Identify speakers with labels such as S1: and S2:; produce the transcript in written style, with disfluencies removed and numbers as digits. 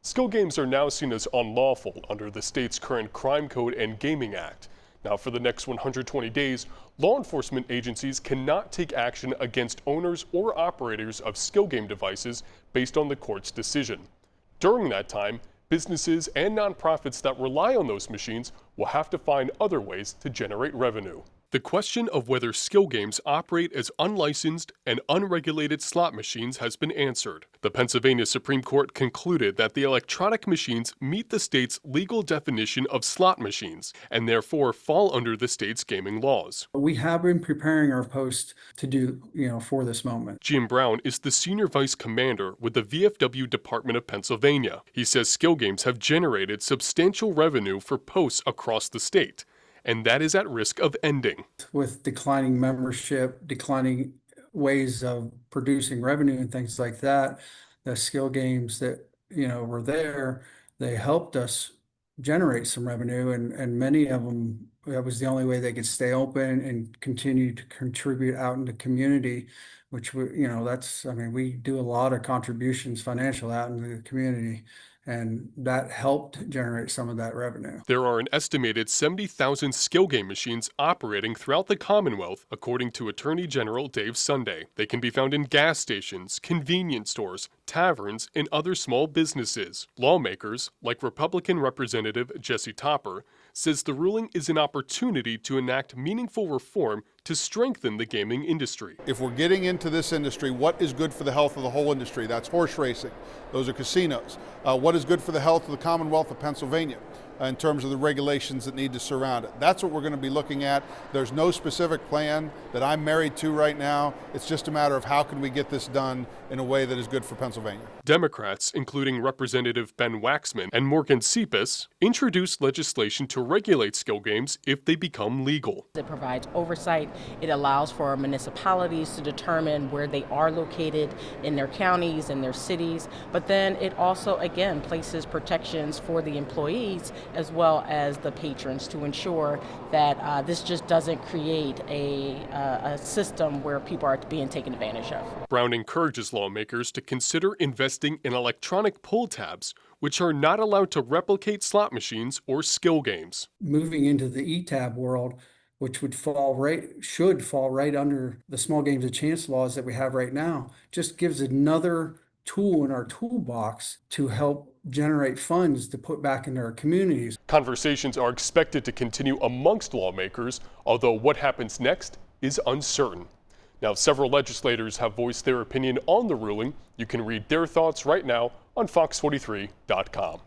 S1: Skill games are now seen as unlawful under the state's current Crime Code and Gaming Act. Now, for the next 120 days, law enforcement agencies cannot take action against owners or operators of skill game devices based on the court's decision. During that time, businesses and nonprofits that rely on those machines will have to find other ways to generate revenue. The question of whether skill games operate as unlicensed and unregulated slot machines has been answered. The Pennsylvania Supreme Court concluded that the electronic machines meet the state's legal definition of slot machines and therefore fall under the state's gaming laws.
S2: We have been preparing our post to do, for this moment.
S1: Jim Brown is the senior vice commander with the VFW Department of Pennsylvania. He says skill games have generated substantial revenue for posts across the state, and that is at risk of ending.
S2: With declining membership, declining ways of producing revenue and things like that, the skill games that, were there, they helped us generate some revenue, and many of them, that was the only way they could stay open and continue to contribute out in the community, which we do a lot of contributions financial out into the community. And that helped generate some of that revenue.
S1: There are an estimated 70,000 skill game machines operating throughout the Commonwealth, according to Attorney General Dave Sunday. They can be found in gas stations, convenience stores, taverns, and other small businesses. Lawmakers, like Republican Representative Jesse Topper, says the ruling is an opportunity to enact meaningful reform to strengthen the gaming industry.
S3: If we're getting into this industry, what is good for the health of the whole industry? That's horse racing. Those are casinos. What is good for the health of the Commonwealth of Pennsylvania in terms of the regulations that need to surround it? That's what we're going to be looking at. There's no specific plan that I'm married to right now. It's just a matter of how can we get this done in a way that is good for Pennsylvania.
S1: Democrats, including Representative Ben Waxman and Morgan Cepas, introduced legislation to regulate skill games if they become legal.
S4: It provides oversight. It allows for municipalities to determine where they are located in their counties and their cities, but then it also, again, places protections for the employees as well as the patrons to ensure that this just doesn't create a system where people are being taken advantage of.
S1: Brown encourages lawmakers to consider investing in electronic pull tabs, which are not allowed to replicate slot machines or skill games.
S2: Moving into the E-tab world, which should fall right under the small games of chance laws that we have right now, just gives another tool in our toolbox to help generate funds to put back into our communities.
S1: Conversations are expected to continue amongst lawmakers, although what happens next is uncertain. Now, several legislators have voiced their opinion on the ruling. You can read their thoughts right now on fox43.com.